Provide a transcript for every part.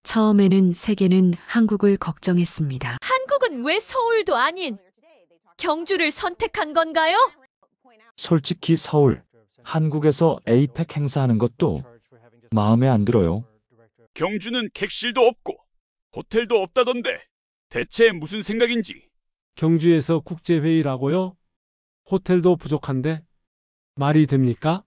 처음에는 세계는 한국을 걱정했습니다. 한국은 왜 서울도 아닌 경주를 선택한 건가요? 솔직히 서울, 한국에서 에이펙 행사하는 것도 마음에 안 들어요. 경주는 객실도 없고 호텔도 없다던데 대체 무슨 생각인지. 경주에서 국제회의라고요? 호텔도 부족한데? 말이 됩니까?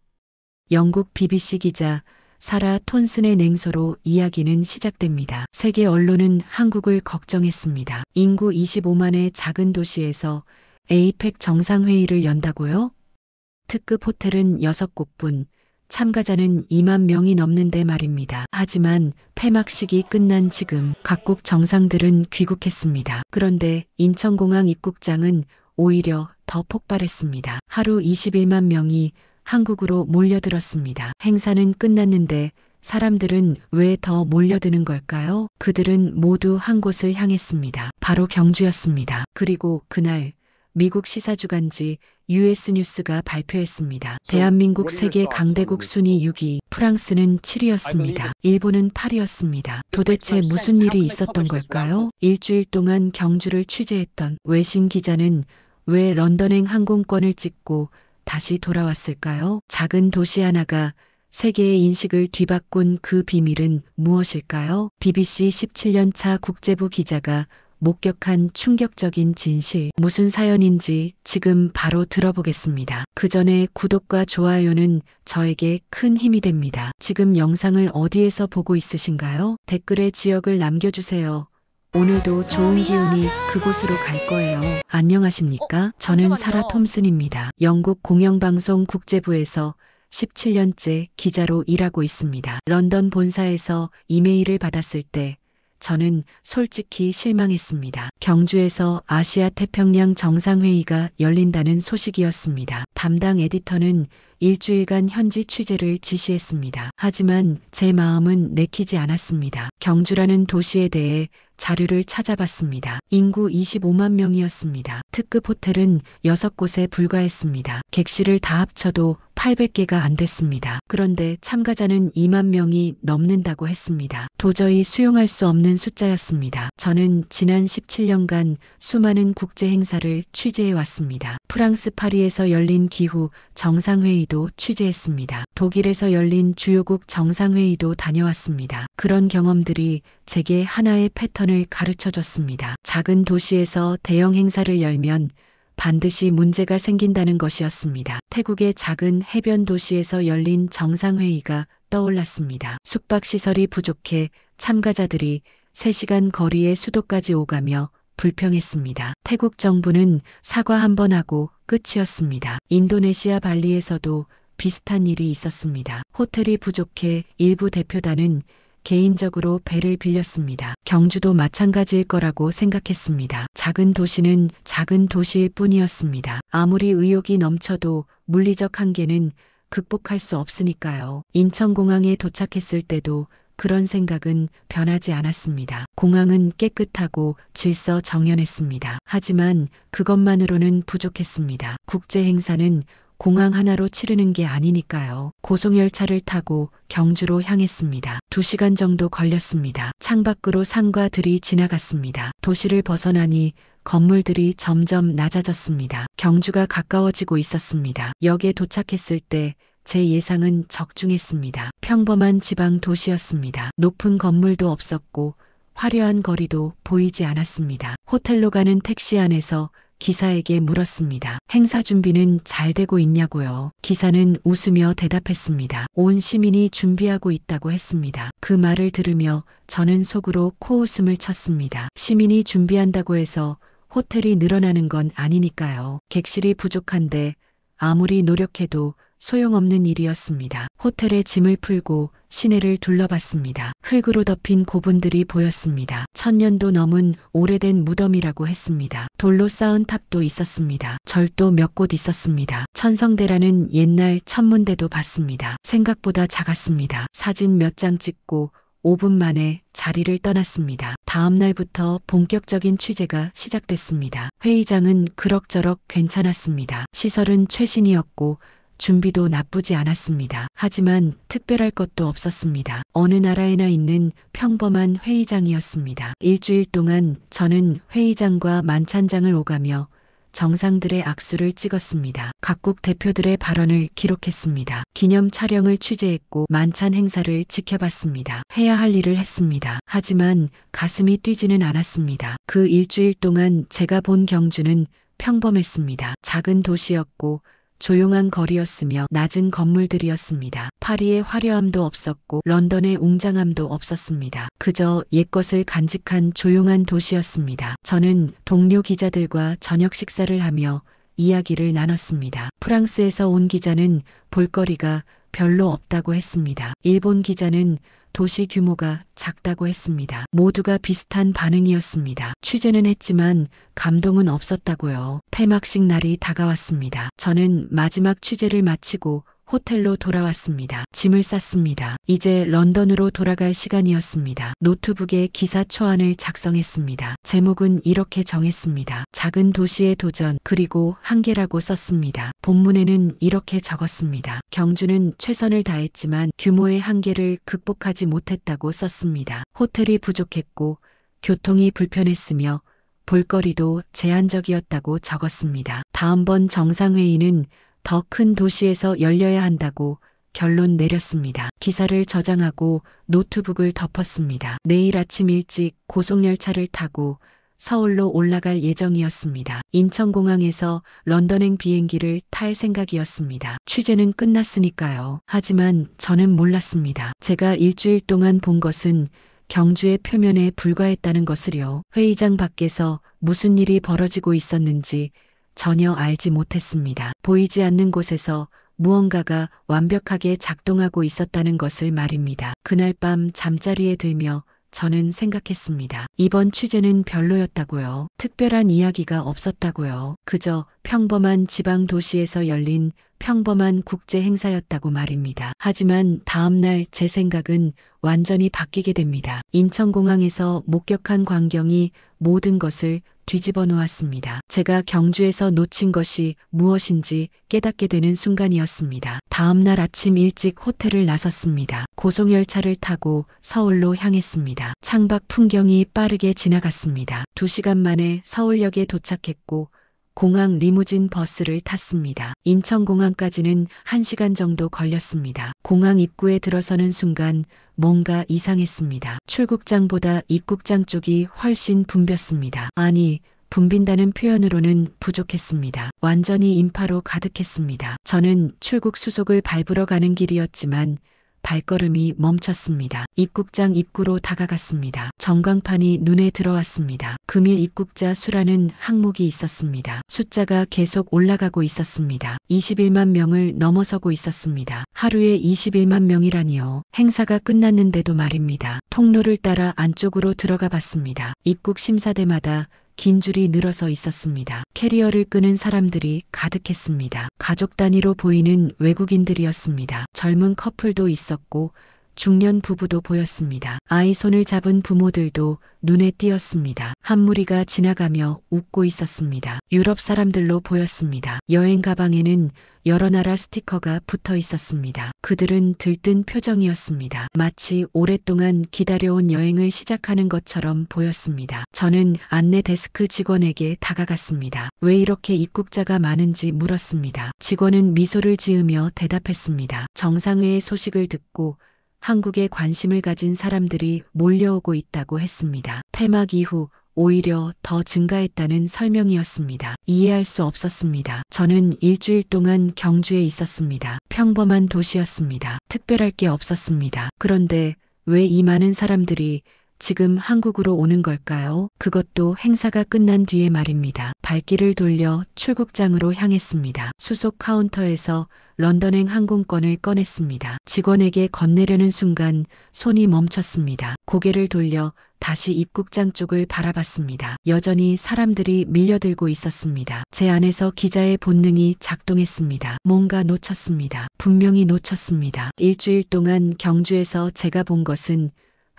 영국 BBC 기자 사라 톤슨의 냉소로 이야기는 시작됩니다. 세계 언론은 한국을 걱정했습니다. 인구 25만의 작은 도시에서 에이펙 정상회의를 연다고요? 특급 호텔은 6곳뿐, 참가자는 2만 명이 넘는데 말입니다. 하지만 폐막식이 끝난 지금 각국 정상들은 귀국했습니다. 그런데 인천공항 입국장은 오히려 더 폭발했습니다. 하루 21만 명이 한국으로 몰려들었습니다. 행사는 끝났는데 사람들은 왜 더 몰려드는 걸까요? 그들은 모두 한 곳을 향했습니다. 바로 경주였습니다. 그리고 그날 미국 시사주간지 US 뉴스가 발표했습니다. 대한민국 세계 강대국 순위 6위, 프랑스는 7위였습니다. 일본은 8위였습니다. 도대체 무슨 일이 있었던 걸까요? 일주일 동안 경주를 취재했던 외신 기자는 왜 런던행 항공권을 찍고 다시 돌아왔을까요? 작은 도시 하나가 세계의 인식을 뒤바꾼 그 비밀은 무엇일까요? BBC 17년 차 국제부 기자가 목격한 충격적인 진실, 무슨 사연인지 지금 바로 들어보겠습니다. 그 전에 구독과 좋아요는 저에게 큰 힘이 됩니다. 지금 영상을 어디에서 보고 있으신가요? 댓글에 지역을 남겨주세요. 오늘도 좋은 기운이 그곳으로 갈 거예요. 안녕하십니까? 저는 사라 톰슨입니다. 영국 공영방송 국제부에서 17년째 기자로 일하고 있습니다. 런던 본사에서 이메일을 받았을 때 저는 솔직히 실망했습니다. 경주에서 아시아 태평양 정상회의가 열린다는 소식이었습니다. 담당 에디터는 일주일간 현지 취재를 지시했습니다. 하지만 제 마음은 내키지 않았습니다. 경주라는 도시에 대해 자료를 찾아봤습니다. 인구 25만 명이었습니다. 특급 호텔은 6곳에 불과했습니다. 객실을 다 합쳐도 800개가 안 됐습니다. 그런데 참가자는 2만 명이 넘는다고 했습니다. 도저히 수용할 수 없는 숫자였습니다. 저는 지난 17년간 수많은 국제 행사를 취재해 왔습니다. 프랑스 파리에서 열린 기후 정상회의도 취재했습니다. 독일에서 열린 주요국 정상회의도 다녀왔습니다. 그런 경험들이 제게 하나의 패턴을 가르쳐 줬습니다. 작은 도시에서 대형 행사를 열면 반드시 문제가 생긴다는 것이었습니다. 태국의 작은 해변 도시에서 열린 정상회의가 떠올랐습니다. 숙박시설이 부족해 참가자들이 3시간 거리의 수도까지 오가며 불평했습니다. 태국 정부는 사과 한 번 하고 끝이었습니다. 인도네시아 발리에서도 비슷한 일이 있었습니다. 호텔이 부족해 일부 대표단은 개인적으로 배를 빌렸습니다. 경주도 마찬가지일 거라고 생각했습니다. 작은 도시는 작은 도시일 뿐이었습니다. 아무리 의욕이 넘쳐도 물리적 한계는 극복할 수 없으니까요. 인천공항에 도착했을 때도 그런 생각은 변하지 않았습니다. 공항은 깨끗하고 질서정연했습니다. 하지만 그것만으로는 부족했습니다. 국제 행사는 공항 하나로 치르는 게 아니니까요. 고속열차를 타고 경주로 향했습니다. 2시간 정도 걸렸습니다. 창밖으로 산과 들이 지나갔습니다. 도시를 벗어나니 건물들이 점점 낮아졌습니다. 경주가 가까워지고 있었습니다. 역에 도착했을 때 제 예상은 적중했습니다. 평범한 지방 도시였습니다. 높은 건물도 없었고 화려한 거리도 보이지 않았습니다. 호텔로 가는 택시 안에서 기사에게 물었습니다. 행사 준비는 잘 되고 있냐고요. 기사는 웃으며 대답했습니다. 온 시민이 준비하고 있다고 했습니다. 그 말을 들으며 저는 속으로 코웃음을 쳤습니다. 시민이 준비한다고 해서 호텔이 늘어나는 건 아니니까요. 객실이 부족한데 아무리 노력해도 소용없는 일이었습니다. 호텔에 짐을 풀고 시내를 둘러봤습니다. 흙으로 덮인 고분들이 보였습니다. 1000년도 넘은 오래된 무덤이라고 했습니다. 돌로 쌓은 탑도 있었습니다. 절도 몇 곳 있었습니다. 천성대라는 옛날 천문대도 봤습니다. 생각보다 작았습니다. 사진 몇 장 찍고 5분 만에 자리를 떠났습니다. 다음 날부터 본격적인 취재가 시작됐습니다. 회의장은 그럭저럭 괜찮았습니다. 시설은 최신이었고 준비도 나쁘지 않았습니다. 하지만 특별할 것도 없었습니다. 어느 나라에나 있는 평범한 회의장이었습니다. 일주일 동안 저는 회의장과 만찬장을 오가며 정상들의 악수를 찍었습니다. 각국 대표들의 발언을 기록했습니다. 기념 촬영을 취재했고 만찬 행사를 지켜봤습니다. 해야 할 일을 했습니다. 하지만 가슴이 뛰지는 않았습니다. 그 일주일 동안 제가 본 경주는 평범했습니다. 작은 도시였고 조용한 거리였으며 낮은 건물들이었습니다. 파리의 화려함도 없었고 런던의 웅장함도 없었습니다. 그저 옛것을 간직한 조용한 도시였습니다. 저는 동료 기자들과 저녁 식사를 하며 이야기를 나눴습니다. 프랑스에서 온 기자는 볼거리가 별로 없다고 했습니다. 일본 기자는 도시 규모가 작다고 했습니다. 모두가 비슷한 반응이었습니다. 취재는 했지만 감동은 없었다고요. 폐막식 날이 다가왔습니다. 저는 마지막 취재를 마치고 호텔로 돌아왔습니다. 짐을 쌌습니다. 이제 런던으로 돌아갈 시간이었습니다. 노트북에 기사 초안을 작성했습니다. 제목은 이렇게 정했습니다. 작은 도시의 도전, 그리고 한계라고 썼습니다. 본문에는 이렇게 적었습니다. 경주는 최선을 다했지만 규모의 한계를 극복하지 못했다고 썼습니다. 호텔이 부족했고 교통이 불편했으며 볼거리도 제한적이었다고 적었습니다. 다음번 정상회의는 더 큰 도시에서 열려야 한다고 결론 내렸습니다. 기사를 저장하고 노트북을 덮었습니다. 내일 아침 일찍 고속열차를 타고 서울로 올라갈 예정이었습니다. 인천공항에서 런던행 비행기를 탈 생각이었습니다. 취재는 끝났으니까요. 하지만 저는 몰랐습니다. 제가 일주일 동안 본 것은 경주의 표면에 불과했다는 것을요. 회의장 밖에서 무슨 일이 벌어지고 있었는지 전혀 알지 못했습니다. 보이지 않는 곳에서 무언가가 완벽하게 작동하고 있었다는 것을 말입니다. 그날 밤 잠자리에 들며 저는 생각했습니다. 이번 취재는 별로였다고요. 특별한 이야기가 없었다고요. 그저 평범한 지방 도시에서 열린 평범한 국제 행사였다고 말입니다. 하지만 다음날 제 생각은 완전히 바뀌게 됩니다. 인천공항에서 목격한 광경이 모든 것을 뒤집어 놓았습니다. 제가 경주에서 놓친 것이 무엇인지 깨닫게 되는 순간이었습니다. 다음날 아침 일찍 호텔을 나섰습니다. 고속열차를 타고 서울로 향했습니다. 창밖 풍경이 빠르게 지나갔습니다. 2시간 만에 서울역에 도착했고 공항 리무진 버스를 탔습니다. 인천공항까지는 1시간 정도 걸렸습니다. 공항 입구에 들어서는 순간 뭔가 이상했습니다. 출국장보다 입국장 쪽이 훨씬 붐볐습니다. 아니, 붐빈다는 표현으로는 부족했습니다. 완전히 인파로 가득했습니다. 저는 출국 수속을 밟으러 가는 길이었지만 발걸음이 멈췄습니다. 입국장 입구로 다가갔습니다. 전광판이 눈에 들어왔습니다. 금일 입국자 수라는 항목이 있었습니다. 숫자가 계속 올라가고 있었습니다. 21만 명을 넘어서고 있었습니다. 하루에 21만 명이라니요. 행사가 끝났는데도 말입니다. 통로를 따라 안쪽으로 들어가 봤습니다. 입국 심사대마다 긴 줄이 늘어서 있었습니다. 캐리어를 끄는 사람들이 가득했습니다. 가족 단위로 보이는 외국인들이었습니다. 젊은 커플도 있었고 중년 부부도 보였습니다. 아이 손을 잡은 부모들도 눈에 띄었습니다. 한 무리가 지나가며 웃고 있었습니다. 유럽 사람들로 보였습니다. 여행 가방에는 여러 나라 스티커가 붙어 있었습니다. 그들은 들뜬 표정이었습니다. 마치 오랫동안 기다려온 여행을 시작하는 것처럼 보였습니다. 저는 안내 데스크 직원에게 다가갔습니다. 왜 이렇게 입국자가 많은지 물었습니다. 직원은 미소를 지으며 대답했습니다. 정상회의 소식을 듣고 한국에 관심을 가진 사람들이 몰려오고 있다고 했습니다. 폐막 이후 오히려 더 증가했다는 설명이었습니다. 이해할 수 없었습니다. 저는 일주일 동안 경주에 있었습니다. 평범한 도시였습니다. 특별할 게 없었습니다. 그런데 왜 이 많은 사람들이 지금 한국으로 오는 걸까요? 그것도 행사가 끝난 뒤에 말입니다. 발길을 돌려 출국장으로 향했습니다. 수속 카운터에서 런던행 항공권을 꺼냈습니다. 직원에게 건네려는 순간 손이 멈췄습니다. 고개를 돌려 다시 입국장 쪽을 바라봤습니다. 여전히 사람들이 밀려들고 있었습니다. 제 안에서 기자의 본능이 작동했습니다. 뭔가 놓쳤습니다. 분명히 놓쳤습니다. 일주일 동안 경주에서 제가 본 것은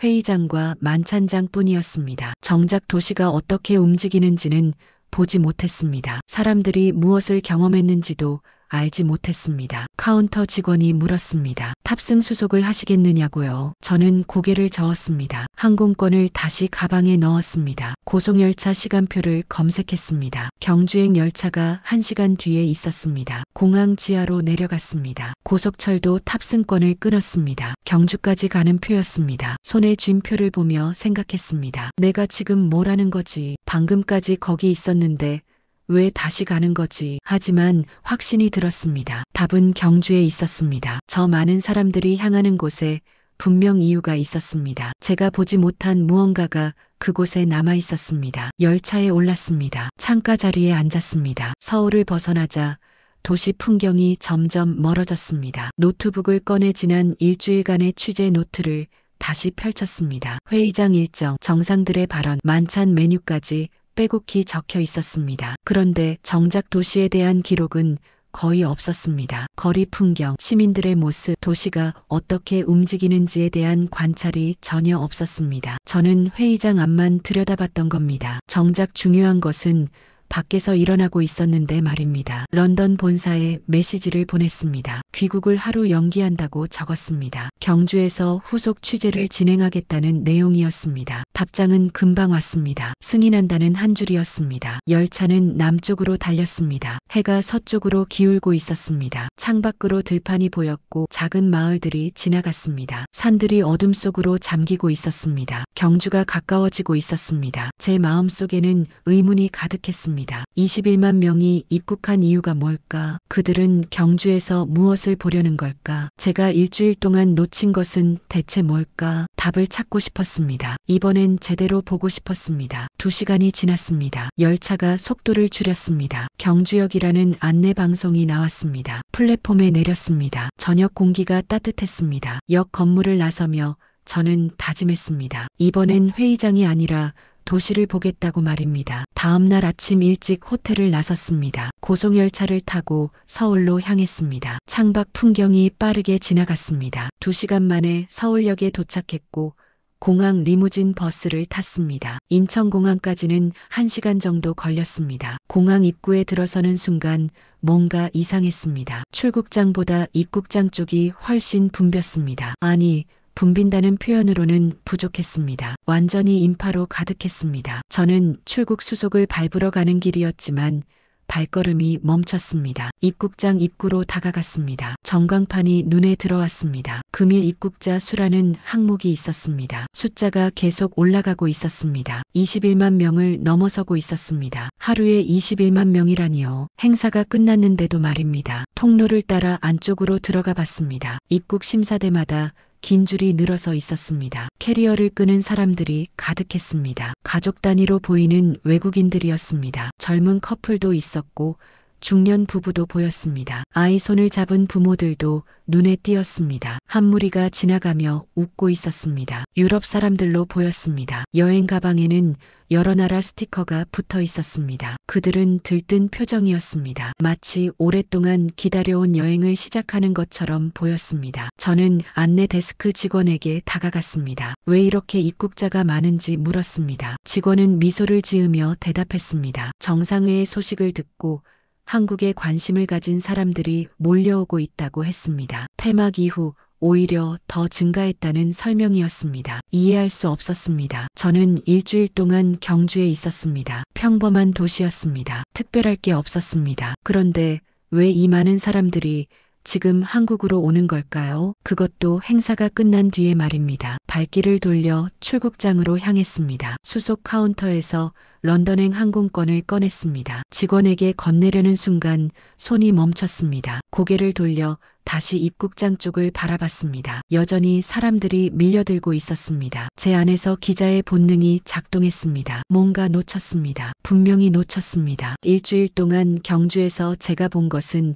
회의장과 만찬장 뿐이었습니다. 정작 도시가 어떻게 움직이는지는 보지 못했습니다. 사람들이 무엇을 경험했는지도 알지 못했습니다. 카운터 직원이 물었습니다. 탑승 수속을 하시겠느냐고요. 저는 고개를 저었습니다. 항공권을 다시 가방에 넣었습니다. 고속열차 시간표를 검색했습니다. 경주행 열차가 1시간 뒤에 있었습니다. 공항 지하로 내려갔습니다. 고속철도 탑승권을 끊었습니다. 경주까지 가는 표였습니다. 손에 쥔 표를 보며 생각했습니다. 내가 지금 뭘 하는 거지? 방금까지 거기 있었는데 왜 다시 가는 거지? 하지만 확신이 들었습니다. 답은 경주에 있었습니다. 저 많은 사람들이 향하는 곳에 분명 이유가 있었습니다. 제가 보지 못한 무언가가 그곳에 남아 있었습니다. 열차에 올랐습니다. 창가 자리에 앉았습니다. 서울을 벗어나자 도시 풍경이 점점 멀어졌습니다. 노트북을 꺼내 지난 일주일간의 취재 노트를 다시 펼쳤습니다. 회의장 일정, 정상들의 발언, 만찬 메뉴까지 빼곡히 적혀 있었습니다. 그런데 정작 도시에 대한 기록은 거의 없었습니다. 거리 풍경, 시민들의 모습, 도시가 어떻게 움직이는지에 대한 관찰이 전혀 없었습니다. 저는 회의장 앞만 들여다봤던 겁니다. 정작 중요한 것은 밖에서 일어나고 있었는데 말입니다. 런던 본사에 메시지를 보냈습니다. 귀국을 하루 연기한다고 적었습니다. 경주에서 후속 취재를 진행하겠다는 내용이었습니다. 답장은 금방 왔습니다. 승인한다는 한 줄이었습니다. 열차는 남쪽으로 달렸습니다. 해가 서쪽으로 기울고 있었습니다. 창밖으로 들판이 보였고 작은 마을들이 지나갔습니다. 산들이 어둠 속으로 잠기고 있었습니다. 경주가 가까워지고 있었습니다. 제 마음속에는 의문이 가득했습니다. 21만 명이 입국한 이유가 뭘까? 그들은 경주에서 무엇을 보려는 걸까? 제가 일주일 동안 놓친 것은 대체 뭘까? 답을 찾고 싶었습니다. 이번엔 제대로 보고 싶었습니다. 2시간이 지났습니다. 열차가 속도를 줄였습니다. 경주역이라는 안내 방송이 나왔습니다. 플랫폼에 내렸습니다. 저녁 공기가 따뜻했습니다. 역 건물을 나서며 저는 다짐했습니다. 이번엔 회의장이 아니라 도시를 보겠다고 말입니다. 다음 날 아침 일찍 호텔을 나섰습니다. 고속열차를 타고 서울로 향했습니다. 창밖 풍경이 빠르게 지나갔습니다. 2시간 만에 서울역에 도착했고 공항 리무진 버스를 탔습니다. 인천공항까지는 1시간 정도 걸렸습니다. 공항 입구에 들어서는 순간 뭔가 이상했습니다. 출국장보다 입국장 쪽이 훨씬 붐볐습니다. 아니, 붐빈다는 표현으로는 부족했습니다. 완전히 인파로 가득했습니다. 저는 출국 수속을 밟으러 가는 길이었지만 발걸음이 멈췄습니다. 입국장 입구로 다가갔습니다. 전광판이 눈에 들어왔습니다. 금일 입국자 수라는 항목이 있었습니다. 숫자가 계속 올라가고 있었습니다. 21만 명을 넘어서고 있었습니다. 하루에 21만 명이라니요. 행사가 끝났는데도 말입니다. 통로를 따라 안쪽으로 들어가 봤습니다. 입국 심사대마다 긴 줄이 늘어서 있었습니다. 캐리어를 끄는 사람들이 가득했습니다. 가족 단위로 보이는 외국인들이었습니다. 젊은 커플도 있었고 중년 부부도 보였습니다. 아이 손을 잡은 부모들도 눈에 띄었습니다. 한 무리가 지나가며 웃고 있었습니다. 유럽 사람들로 보였습니다. 여행 가방에는 여러 나라 스티커가 붙어 있었습니다. 그들은 들뜬 표정이었습니다. 마치 오랫동안 기다려온 여행을 시작하는 것처럼 보였습니다. 저는 안내 데스크 직원에게 다가갔습니다. 왜 이렇게 입국자가 많은지 물었습니다. 직원은 미소를 지으며 대답했습니다. 정상회의 소식을 듣고 한국에 관심을 가진 사람들이 몰려오고 있다고 했습니다. 폐막 이후 오히려 더 증가했다는 설명이었습니다. 이해할 수 없었습니다. 저는 일주일 동안 경주에 있었습니다. 평범한 도시였습니다. 특별할 게 없었습니다. 그런데 왜 이 많은 사람들이 지금 한국으로 오는 걸까요? 그것도 행사가 끝난 뒤에 말입니다. 발길을 돌려 출국장으로 향했습니다. 수속 카운터에서 런던행 항공권을 꺼냈습니다. 직원에게 건네려는 순간 손이 멈췄습니다. 고개를 돌려 다시 입국장 쪽을 바라봤습니다. 여전히 사람들이 밀려들고 있었습니다. 제 안에서 기자의 본능이 작동했습니다. 뭔가 놓쳤습니다. 분명히 놓쳤습니다. 일주일 동안 경주에서 제가 본 것은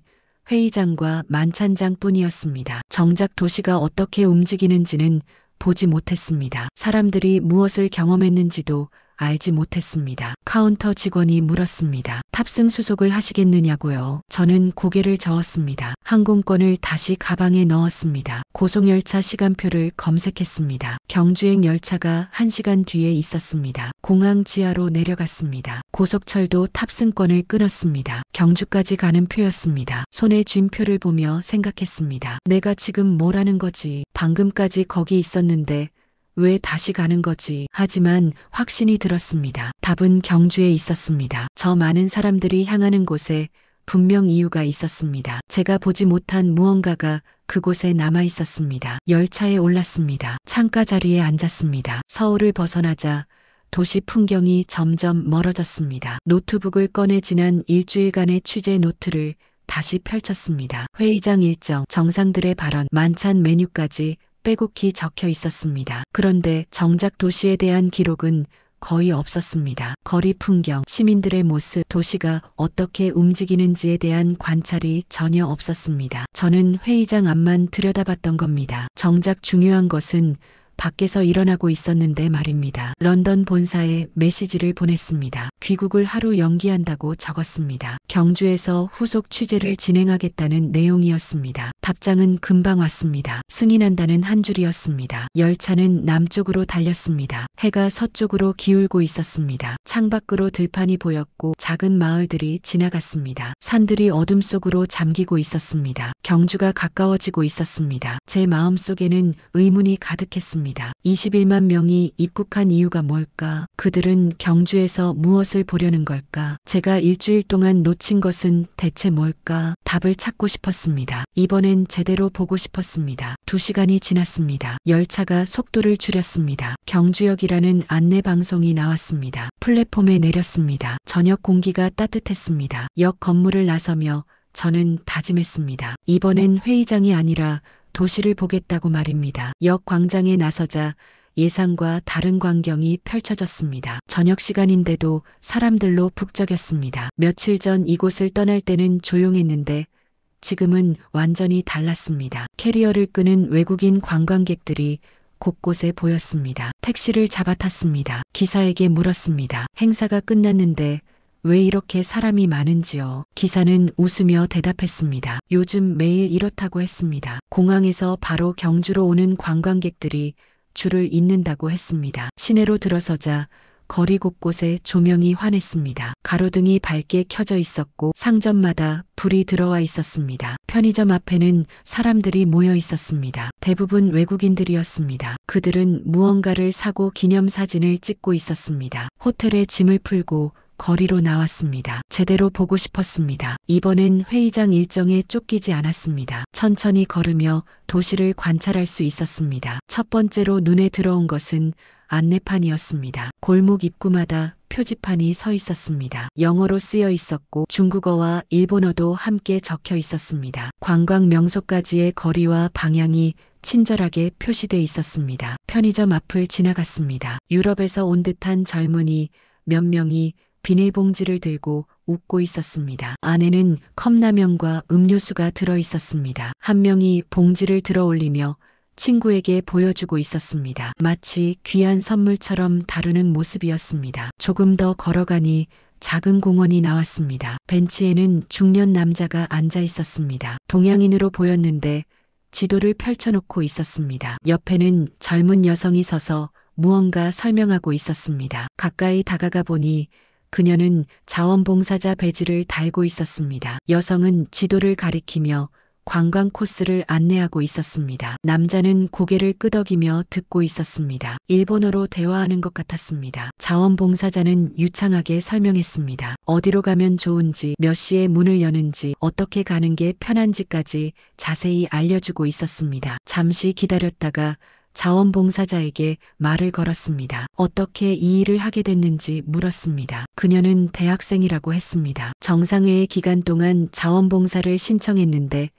회의장과 만찬장뿐이었습니다. 정작 도시가 어떻게 움직이는지는 보지 못했습니다. 사람들이 무엇을 경험했는지도 알지 못했습니다. 카운터 직원이 물었습니다. 탑승 수속을 하시겠느냐고요. 저는 고개를 저었습니다. 항공권을 다시 가방에 넣었습니다. 고속열차 시간표를 검색했습니다. 경주행 열차가 1시간 뒤에 있었습니다. 공항 지하로 내려갔습니다. 고속철도 탑승권을 끊었습니다. 경주까지 가는 표였습니다. 손에 쥔 표를 보며 생각했습니다. 내가 지금 뭘 하는 거지? 방금까지 거기 있었는데 왜 다시 가는 거지? 하지만 확신이 들었습니다. 답은 경주에 있었습니다. 저 많은 사람들이 향하는 곳에 분명 이유가 있었습니다. 제가 보지 못한 무언가가 그곳에 남아 있었습니다. 열차에 올랐습니다. 창가 자리에 앉았습니다. 서울을 벗어나자 도시 풍경이 점점 멀어졌습니다. 노트북을 꺼내 지난 일주일간의 취재 노트를 다시 펼쳤습니다. 회의장 일정, 정상들의 발언, 만찬 메뉴까지 빼곡히 적혀 있었습니다. 그런데 정작 도시에 대한 기록은 거의 없었습니다. 거리 풍경, 시민들의 모습, 도시가 어떻게 움직이는지에 대한 관찰이 전혀 없었습니다. 저는 회의장 앞만 들여다봤던 겁니다. 정작 중요한 것은 밖에서 일어나고 있었는데 말입니다. 런던 본사에 메시지를 보냈습니다. 귀국을 하루 연기한다고 적었습니다. 경주에서 후속 취재를 진행하겠다는 내용이었습니다. 답장은 금방 왔습니다. 승인한다는 한 줄이었습니다. 열차는 남쪽으로 달렸습니다. 해가 서쪽으로 기울고 있었습니다. 창밖으로 들판이 보였고 작은 마을들이 지나갔습니다. 산들이 어둠 속으로 잠기고 있었습니다. 경주가 가까워지고 있었습니다. 제 마음속에는 의문이 가득했습니다. 21만 명이 입국한 이유가 뭘까? 그들은 경주에서 무엇을 보려는 걸까? 제가 일주일 동안 놓친 것은 대체 뭘까? 답을 찾고 싶었습니다. 이번엔 제대로 보고 싶었습니다. 2시간이 지났습니다. 열차가 속도를 줄였습니다. 경주역이라는 안내 방송이 나왔습니다. 플랫폼에 내렸습니다. 저녁 공기가 따뜻했습니다. 역 건물을 나서며 저는 다짐했습니다. 이번엔 회의장이 아니라 도시를 보겠다고 말입니다. 역 광장에 나서자 예상과 다른 광경이 펼쳐졌습니다. 저녁 시간인데도 사람들로 북적였습니다. 며칠 전 이곳을 떠날 때는 조용했는데 지금은 완전히 달랐습니다. 캐리어를 끄는 외국인 관광객들이 곳곳에 보였습니다. 택시를 잡아탔습니다. 기사에게 물었습니다. 행사가 끝났는데 왜 이렇게 사람이 많은지요? 기사는 웃으며 대답했습니다. 요즘 매일 이렇다고 했습니다. 공항에서 바로 경주로 오는 관광객들이 줄을 잇는다고 했습니다. 시내로 들어서자 거리 곳곳에 조명이 환했습니다. 가로등이 밝게 켜져 있었고 상점마다 불이 들어와 있었습니다. 편의점 앞에는 사람들이 모여 있었습니다. 대부분 외국인들이었습니다. 그들은 무언가를 사고 기념사진을 찍고 있었습니다. 호텔에 짐을 풀고 거리로 나왔습니다. 제대로 보고 싶었습니다. 이번엔 회의장 일정에 쫓기지 않았습니다. 천천히 걸으며 도시를 관찰할 수 있었습니다. 첫 번째로 눈에 들어온 것은 안내판이었습니다. 골목 입구마다 표지판이 서 있었습니다. 영어로 쓰여 있었고 중국어와 일본어도 함께 적혀 있었습니다. 관광 명소까지의 거리와 방향이 친절하게 표시돼 있었습니다. 편의점 앞을 지나갔습니다. 유럽에서 온 듯한 젊은이 몇 명이 비닐봉지를 들고 웃고 있었습니다. 안에는 컵라면과 음료수가 들어 있었습니다. 한 명이 봉지를 들어 올리며 친구에게 보여주고 있었습니다. 마치 귀한 선물처럼 다루는 모습이었습니다. 조금 더 걸어가니 작은 공원이 나왔습니다. 벤치에는 중년 남자가 앉아 있었습니다. 동양인으로 보였는데 지도를 펼쳐놓고 있었습니다. 옆에는 젊은 여성이 서서 무언가 설명하고 있었습니다. 가까이 다가가 보니 그녀는 자원봉사자 배지를 달고 있었습니다. 여성은 지도를 가리키며 관광 코스를 안내하고 있었습니다. 남자는 고개를 끄덕이며 듣고 있었습니다. 일본어로 대화하는 것 같았습니다. 자원봉사자는 유창하게 설명했습니다. 어디로 가면 좋은지, 몇 시에 문을 여는지, 어떻게 가는 게 편한지까지 자세히 알려주고 있었습니다. 잠시 기다렸다가 자원봉사자에게 말을 걸었습니다. 어떻게 이 일을 하게 됐는지 물었습니다. 그녀는 대학생이라고 했습니다. 정상회의 기간 동안 자원봉사를 신청했는데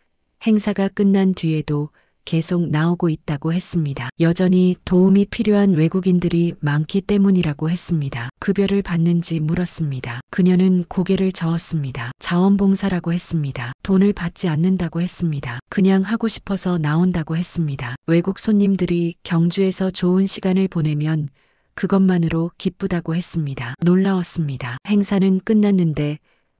행사가 끝난 뒤에도 계속 나오고 있다고 했습니다. 여전히 도움이 필요한 외국인들이 많기 때문이라고 했습니다. 급여를 받는지 물었습니다. 그녀는 고개를 저었습니다. 자원봉사라고 했습니다. 돈을 받지 않는다고 했습니다. 그냥 하고 싶어서 나온다고 했습니다. 외국 손님들이 경주에서 좋은 시간을 보내면 그것만으로 기쁘다고 했습니다. 놀라웠습니다. 행사는 끝났는데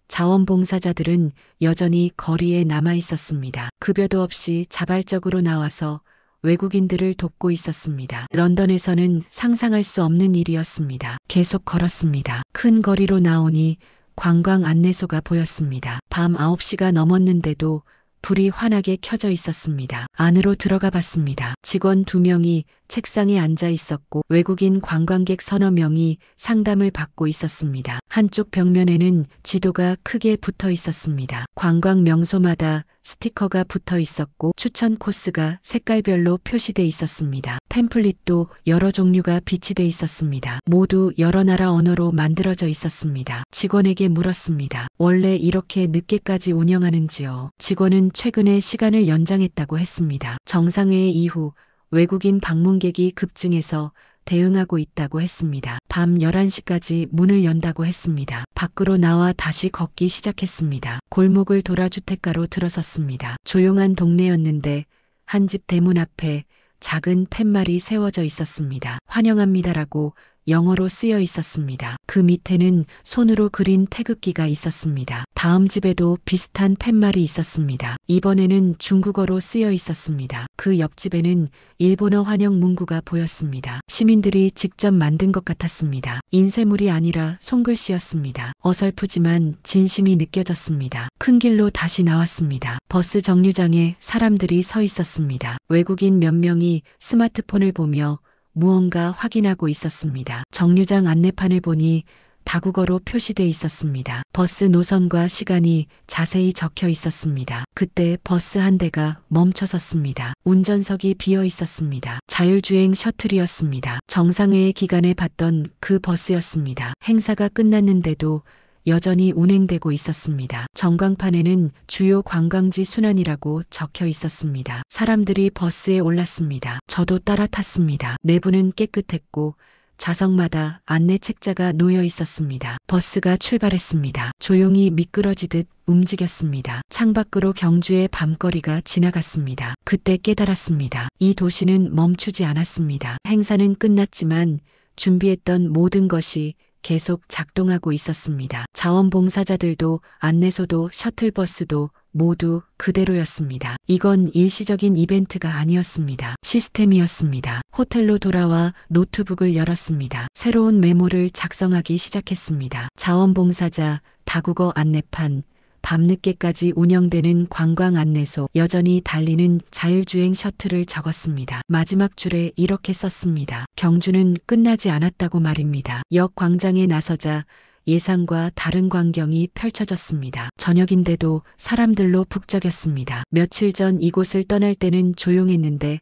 자원봉사자들은 여전히 거리에 남아 있었습니다. 급여도 없이 자발적으로 나와서 외국인들을 돕고 있었습니다. 런던에서는 상상할 수 없는 일이었습니다. 계속 걸었습니다. 큰 거리로 나오니 관광 안내소가 보였습니다. 밤 9시가 넘었는데도 불이 환하게 켜져 있었습니다. 안으로 들어가 봤습니다. 직원 2명이 책상에 앉아 있었고 외국인 관광객 서너 명이 상담을 받고 있었습니다. 한쪽 벽면에는 지도가 크게 붙어 있었습니다. 관광 명소마다 스티커가 붙어 있었고 추천 코스가 색깔별로 표시돼 있었습니다. 팸플릿도 여러 종류가 비치돼 있었습니다. 모두 여러 나라 언어로 만들어져 있었습니다. 직원에게 물었습니다. 원래 이렇게 늦게까지 운영하는지요? 직원은 최근에 시간을 연장했다고 했습니다. 정상회의 이후 외국인 방문객이 급증해서 대응하고 있다고 했습니다. 밤 11시까지 문을 연다고 했습니다. 밖으로 나와 다시 걷기 시작했습니다. 골목을 돌아 주택가로 들어섰습니다. 조용한 동네였는데 한 집 대문 앞에 작은 팻말이 세워져 있었습니다. 환영합니다라고 영어로 쓰여 있었습니다. 그 밑에는 손으로 그린 태극기가 있었습니다. 다음 집에도 비슷한 팻말이 있었습니다. 이번에는 중국어로 쓰여 있었습니다. 그 옆집에는 일본어 환영 문구가 보였습니다. 시민들이 직접 만든 것 같았습니다. 인쇄물이 아니라 손글씨였습니다. 어설프지만 진심이 느껴졌습니다. 큰 길로 다시 나왔습니다. 버스 정류장에 사람들이 서 있었습니다. 외국인 몇 명이 스마트폰을 보며 무언가 확인하고 있었습니다. 정류장 안내판을 보니 다국어로 표시돼 있었습니다. 버스 노선과 시간이 자세히 적혀 있었습니다. 그때 버스 한 대가 멈춰섰습니다. 운전석이 비어 있었습니다. 자율주행 셔틀이었습니다. 정상회의 기간에 봤던 그 버스였습니다. 행사가 끝났는데도 여전히 운행되고 있었습니다. 전광판에는 주요 관광지 순환이라고 적혀 있었습니다. 사람들이 버스에 올랐습니다. 저도 따라 탔습니다. 내부는 깨끗했고 좌석마다 안내 책자가 놓여 있었습니다. 버스가 출발했습니다. 조용히 미끄러지듯 움직였습니다. 창밖으로 경주의 밤거리가 지나갔습니다. 그때 깨달았습니다. 이 도시는 멈추지 않았습니다. 행사는 끝났지만 준비했던 모든 것이 계속 작동하고 있었습니다. 자원봉사자들도 안내소도 셔틀버스도 모두 그대로였습니다. 이건 일시적인 이벤트가 아니었습니다. 시스템이었습니다. 호텔로 돌아와 노트북을 열었습니다. 새로운 메모를 작성하기 시작했습니다. 자원봉사자, 다국어 안내판, 밤늦게까지 운영되는 관광 안내소, 여전히 달리는 자율주행 셔틀을 적었습니다. 마지막 줄에 이렇게 썼습니다. 경주는 끝나지 않았다고 말입니다. 역 광장에 나서자 예상과 다른 광경이 펼쳐졌습니다. 저녁인데도 사람들로 북적였습니다. 며칠 전 이곳을 떠날 때는 조용했는데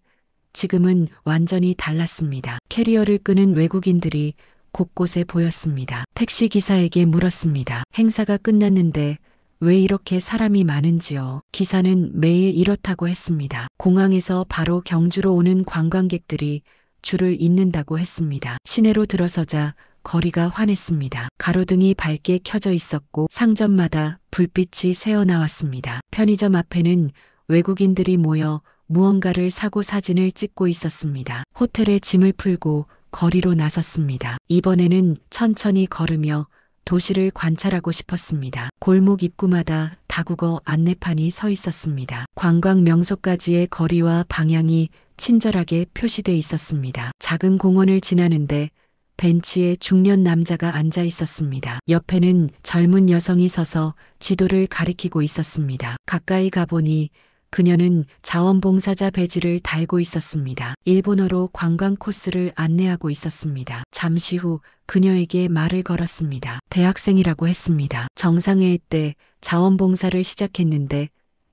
지금은 완전히 달랐습니다. 캐리어를 끄는 외국인들이 곳곳에 보였습니다. 택시기사에게 물었습니다. 행사가 끝났는데 왜 이렇게 사람이 많은지요? 기사는 매일 이렇다고 했습니다. 공항에서 바로 경주로 오는 관광객들이 줄을 잇는다고 했습니다. 시내로 들어서자 거리가 환했습니다. 가로등이 밝게 켜져 있었고 상점마다 불빛이 새어나왔습니다. 편의점 앞에는 외국인들이 모여 무언가를 사고 사진을 찍고 있었습니다. 호텔에 짐을 풀고 거리로 나섰습니다. 이번에는 천천히 걸으며 도시를 관찰하고 싶었습니다. 골목 입구마다 다국어 안내판이 서 있었습니다. 관광 명소까지의 거리와 방향이 친절하게 표시돼 있었습니다. 작은 공원을 지나는데 벤치에 중년 남자가 앉아 있었습니다. 옆에는 젊은 여성이 서서 지도를 가리키고 있었습니다. 가까이 가보니 그녀는 자원봉사자 배지를 달고 있었습니다. 일본어로 관광 코스를 안내하고 있었습니다. 잠시 후 그녀에게 말을 걸었습니다. 대학생이라고 했습니다. 정상회의 때 자원봉사를 시작했는데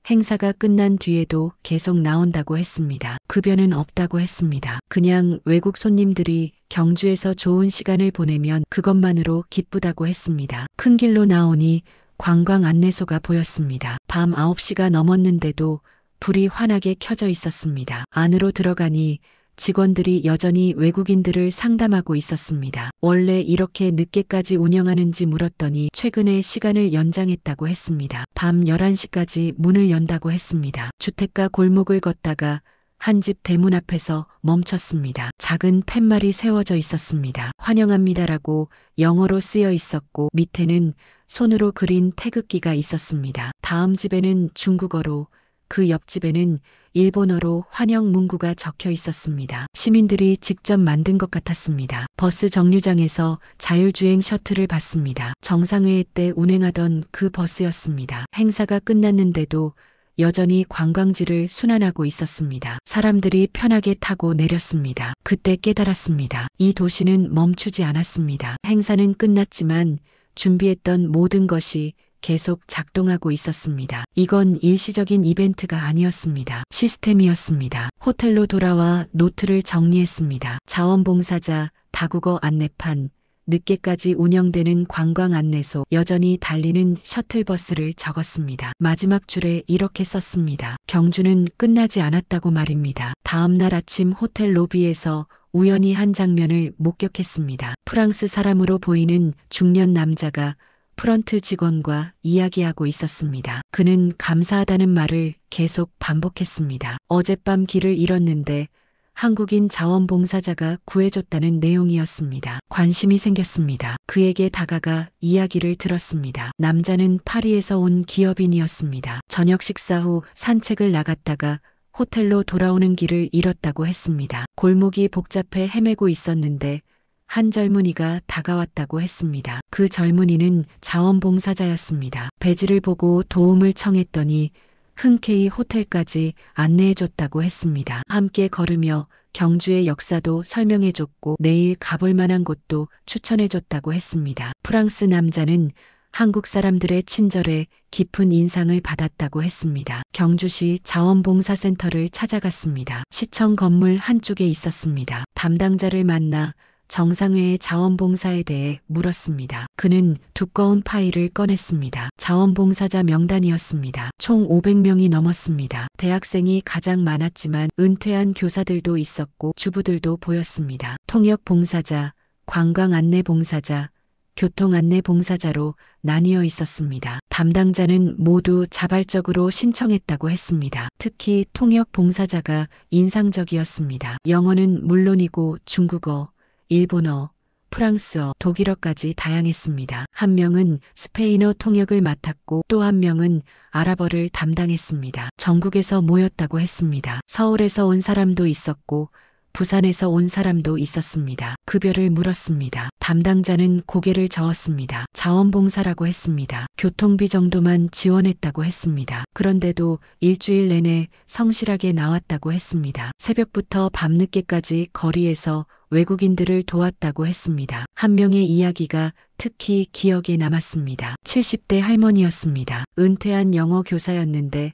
행사가 끝난 뒤에도 계속 나온다고 했습니다. 급여는 없다고 했습니다. 그냥 외국 손님들이 경주에서 좋은 시간을 보내면 그것만으로 기쁘다고 했습니다. 큰 길로 나오니 관광 안내소가 보였습니다. 밤 9시가 넘었는데도 불이 환하게 켜져 있었습니다. 안으로 들어가니 직원들이 여전히 외국인들을 상담하고 있었습니다. 원래 이렇게 늦게까지 운영하는지 물었더니 최근에 시간을 연장했다고 했습니다. 밤 11시까지 문을 연다고 했습니다. 주택가 골목을 걷다가 한 집 대문 앞에서 멈췄습니다. 작은 팻말이 세워져 있었습니다. 환영합니다라고 영어로 쓰여 있었고 밑에는 손으로 그린 태극기가 있었습니다. 다음 집에는 중국어로, 그 옆집에는 일본어로 환영 문구가 적혀 있었습니다. 시민들이 직접 만든 것 같았습니다. 버스 정류장에서 자율주행 셔틀을 봤습니다. 정상회의 때 운행하던 그 버스였습니다. 행사가 끝났는데도 여전히 관광지를 순환하고 있었습니다. 사람들이 편하게 타고 내렸습니다. 그때 깨달았습니다. 이 도시는 멈추지 않았습니다. 행사는 끝났지만 준비했던 모든 것이 계속 작동하고 있었습니다. 이건 일시적인 이벤트가 아니었습니다. 시스템이었습니다. 호텔로 돌아와 노트를 정리했습니다. 자원봉사자, 다국어 안내판, 늦게까지 운영되는 관광 안내소, 여전히 달리는 셔틀버스를 적었습니다. 마지막 줄에 이렇게 썼습니다. 경주는 끝나지 않았다고 말입니다. 다음 날 아침 호텔 로비에서 우연히 한 장면을 목격했습니다. 프랑스 사람으로 보이는 중년 남자가 프런트 직원과 이야기하고 있었습니다. 그는 감사하다는 말을 계속 반복했습니다. 어젯밤 길을 잃었는데 한국인 자원봉사자가 구해줬다는 내용이었습니다. 관심이 생겼습니다. 그에게 다가가 이야기를 들었습니다. 남자는 파리에서 온 기업인이었습니다. 저녁 식사 후 산책을 나갔다가 호텔로 돌아오는 길을 잃었다고 했습니다. 골목이 복잡해 헤매고 있었는데 한 젊은이가 다가왔다고 했습니다. 그 젊은이는 자원봉사자였습니다. 배지를 보고 도움을 청했더니 흔쾌히 호텔까지 안내해줬다고 했습니다. 함께 걸으며 경주의 역사도 설명해줬고 내일 가볼 만한 곳도 추천해줬다고 했습니다. 프랑스 남자는 한국 사람들의 친절에 깊은 인상을 받았다고 했습니다. 경주시 자원봉사센터를 찾아갔습니다. 시청 건물 한쪽에 있었습니다. 담당자를 만나 정상회의 자원봉사에 대해 물었습니다. 그는 두꺼운 파일을 꺼냈습니다. 자원봉사자 명단이었습니다. 총 500명이 넘었습니다. 대학생이 가장 많았지만 은퇴한 교사들도 있었고 주부들도 보였습니다. 통역봉사자, 관광안내봉사자, 교통안내봉사자로 나뉘어 있었습니다. 담당자는 모두 자발적으로 신청했다고 했습니다. 특히 통역봉사자가 인상적이었습니다. 영어는 물론이고 중국어, 일본어, 프랑스어, 독일어까지 다양했습니다. 한 명은 스페인어 통역을 맡았고 또 한 명은 아랍어를 담당했습니다. 전국에서 모였다고 했습니다. 서울에서 온 사람도 있었고 부산에서 온 사람도 있었습니다. 급여를 물었습니다. 담당자는 고개를 저었습니다. 자원봉사라고 했습니다. 교통비 정도만 지원했다고 했습니다. 그런데도 일주일 내내 성실하게 나왔다고 했습니다. 새벽부터 밤늦게까지 거리에서 외국인들을 도왔다고 했습니다. 한 명의 이야기가 특히 기억에 남았습니다. 70대 할머니였습니다. 은퇴한 영어 교사였는데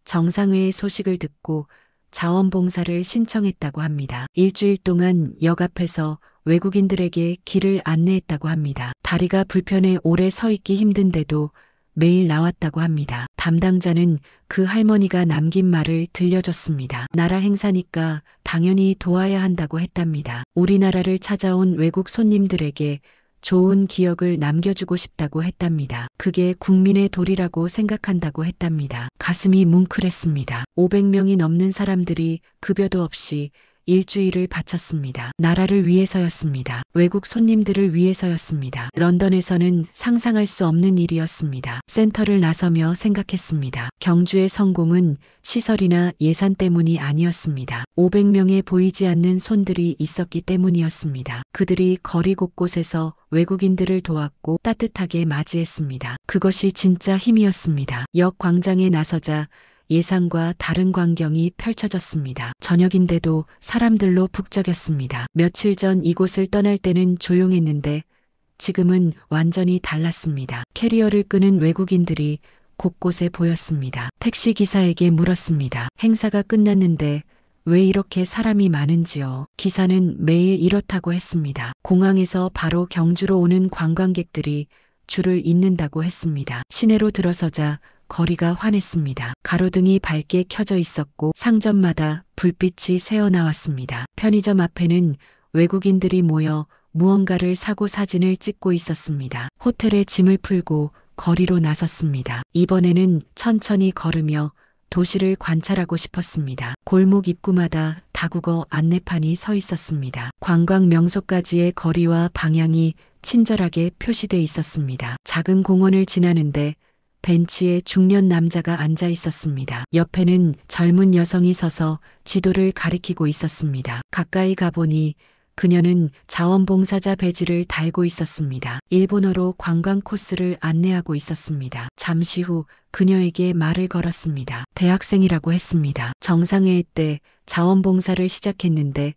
정상회의 소식을 듣고 자원봉사를 신청했다고 합니다. 일주일 동안 역 앞에서 외국인들에게 길을 안내했다고 합니다. 다리가 불편해 오래 서 있기 힘든데도 매일 나왔다고 합니다. 담당자는 그 할머니가 남긴 말을 들려줬습니다. 나라 행사니까 당연히 도와야 한다고 했답니다. 우리나라를 찾아온 외국 손님들에게 좋은 기억을 남겨주고 싶다고 했답니다. 그게 국민의 도리라고 생각한다고 했답니다. 가슴이 뭉클했습니다. 500명이 넘는 사람들이 급여도 없이 일주일을 바쳤습니다. 나라를 위해서였습니다. 외국 손님들을 위해서였습니다. 런던에서는 상상할 수 없는 일이었습니다. 센터를 나서며 생각했습니다. 경주의 성공은 시설이나 예산 때문이 아니었습니다. 500명의 보이지 않는 손들이 있었기 때문이었습니다. 그들이 거리 곳곳에서 외국인들을 도왔고 따뜻하게 맞이했습니다. 그것이 진짜 힘이었습니다. 역 광장에 나서자 예상과 다른 광경이 펼쳐졌습니다. 저녁인데도 사람들로 북적였습니다. 며칠 전 이곳을 떠날 때는 조용했는데 지금은 완전히 달랐습니다. 캐리어를 끄는 외국인들이 곳곳에 보였습니다. 택시기사에게 물었습니다. 행사가 끝났는데 왜 이렇게 사람이 많은지요? 기사는 매일 이렇다고 했습니다. 공항에서 바로 경주로 오는 관광객들이 줄을 잇는다고 했습니다. 시내로 들어서자 거리가 환했습니다. 가로등이 밝게 켜져 있었고 상점마다 불빛이 새어나왔습니다. 편의점 앞에는 외국인들이 모여 무언가를 사고 사진을 찍고 있었습니다. 호텔에 짐을 풀고 거리로 나섰습니다. 이번에는 천천히 걸으며 도시를 관찰하고 싶었습니다. 골목 입구마다 다국어 안내판이 서 있었습니다. 관광 명소까지의 거리와 방향이 친절하게 표시돼 있었습니다. 작은 공원을 지나는데 벤치에 중년 남자가 앉아 있었습니다. 옆에는 젊은 여성이 서서 지도를 가리키고 있었습니다. 가까이 가보니 그녀는 자원봉사자 배지를 달고 있었습니다. 일본어로 관광 코스를 안내하고 있었습니다. 잠시 후 그녀에게 말을 걸었습니다. 대학생이라고 했습니다. 정상회의 때 자원봉사를 시작했는데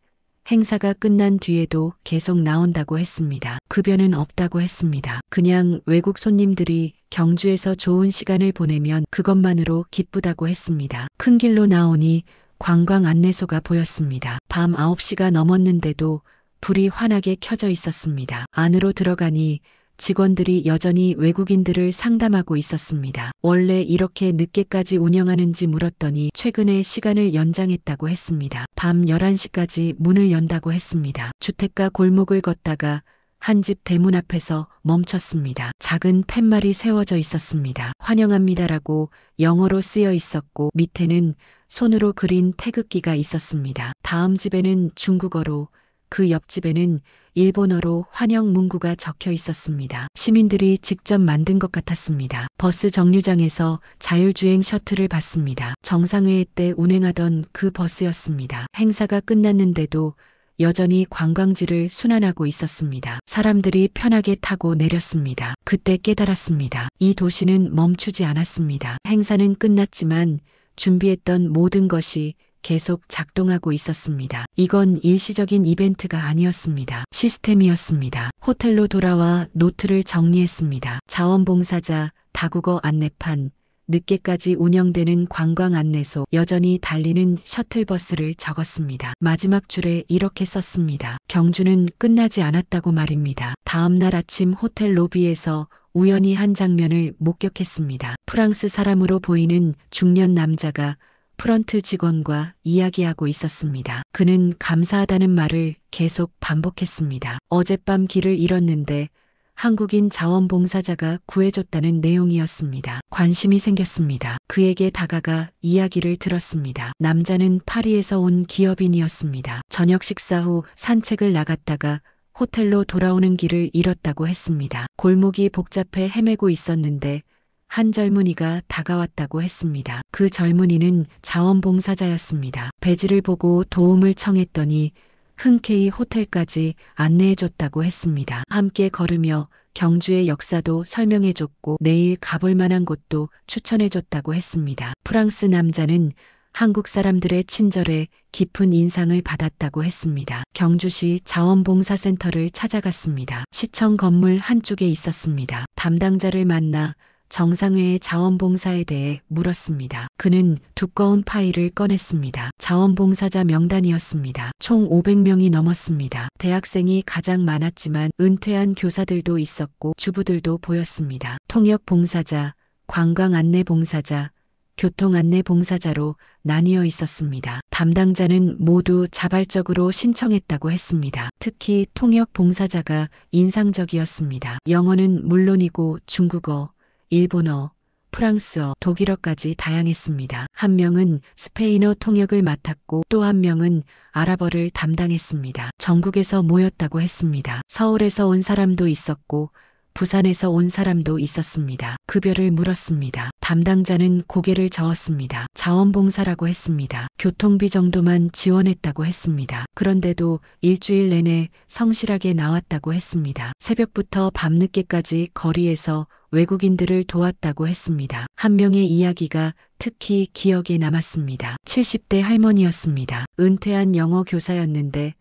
행사가 끝난 뒤에도 계속 나온다고 했습니다. 급여는 없다고 했습니다. 그냥 외국 손님들이 경주에서 좋은 시간을 보내면 그것만으로 기쁘다고 했습니다. 큰 길로 나오니 관광 안내소가 보였습니다. 밤 9시가 넘었는데도 불이 환하게 켜져 있었습니다. 안으로 들어가니 직원들이 여전히 외국인들을 상담하고 있었습니다. 원래 이렇게 늦게까지 운영하는지 물었더니 최근에 시간을 연장했다고 했습니다. 밤 11시까지 문을 연다고 했습니다. 주택가 골목을 걷다가 한 집 대문 앞에서 멈췄습니다. 작은 팻말이 세워져 있었습니다. 환영합니다라고 영어로 쓰여 있었고 밑에는 손으로 그린 태극기가 있었습니다. 다음 집에는 중국어로, 그 옆집에는 일본어로 환영 문구가 적혀 있었습니다. 시민들이 직접 만든 것 같았습니다. 버스 정류장에서 자율주행 셔틀을 봤습니다. 정상회의 때 운행하던 그 버스였습니다. 행사가 끝났는데도 여전히 관광지를 순환하고 있었습니다. 사람들이 편하게 타고 내렸습니다. 그때 깨달았습니다. 이 도시는 멈추지 않았습니다. 행사는 끝났지만 준비했던 모든 것이 계속 작동하고 있었습니다. 이건 일시적인 이벤트가 아니었습니다. 시스템이었습니다. 호텔로 돌아와 노트를 정리했습니다. 자원봉사자, 다국어 안내판, 늦게까지 운영되는 관광 안내소, 여전히 달리는 셔틀버스를 적었습니다. 마지막 줄에 이렇게 썼습니다. 경주는 끝나지 않았다고 말입니다. 다음 날 아침 호텔 로비에서 우연히 한 장면을 목격했습니다. 프랑스 사람으로 보이는 중년 남자가 프런트 직원과 이야기하고 있었습니다. 그는 감사하다는 말을 계속 반복했습니다. 어젯밤 길을 잃었는데 한국인 자원봉사자가 구해줬다는 내용이었습니다. 관심이 생겼습니다. 그에게 다가가 이야기를 들었습니다. 남자는 파리에서 온 기업인이었습니다. 저녁 식사 후 산책을 나갔다가 호텔로 돌아오는 길을 잃었다고 했습니다. 골목이 복잡해 헤매고 있었는데 한 젊은이가 다가왔다고 했습니다. 그 젊은이는 자원봉사자였습니다. 배지를 보고 도움을 청했더니 흔쾌히 호텔까지 안내해줬다고 했습니다. 함께 걸으며 경주의 역사도 설명해줬고 내일 가볼 만한 곳도 추천해줬다고 했습니다. 프랑스 남자는 한국 사람들의 친절에 깊은 인상을 받았다고 했습니다. 경주시 자원봉사센터를 찾아갔습니다. 시청 건물 한쪽에 있었습니다. 담당자를 만나 정상회의 자원봉사에 대해 물었습니다. 그는 두꺼운 파일을 꺼냈습니다. 자원봉사자 명단이었습니다. 총 500명이 넘었습니다. 대학생이 가장 많았지만 은퇴한 교사들도 있었고 주부들도 보였습니다. 통역봉사자, 관광안내봉사자, 교통안내봉사자로 나뉘어 있었습니다. 담당자는 모두 자발적으로 신청했다고 했습니다. 특히 통역봉사자가 인상적이었습니다. 영어는 물론이고 중국어, 일본어, 프랑스어, 독일어까지 다양했습니다. 한 명은 스페인어 통역을 맡았고 또 한 명은 아랍어를 담당했습니다. 전국에서 모였다고 했습니다. 서울에서 온 사람도 있었고 부산에서 온 사람도 있었습니다. 급여를 물었습니다. 담당자는 고개를 저었습니다. 자원봉사라고 했습니다. 교통비 정도만 지원했다고 했습니다. 그런데도 일주일 내내 성실하게 나왔다고 했습니다. 새벽부터 밤늦게까지 거리에서 외국인들을 도왔다고 했습니다. 한 명의 이야기가 특히 기억에 남았습니다. 70대 할머니였습니다. 은퇴한 영어 교사였는데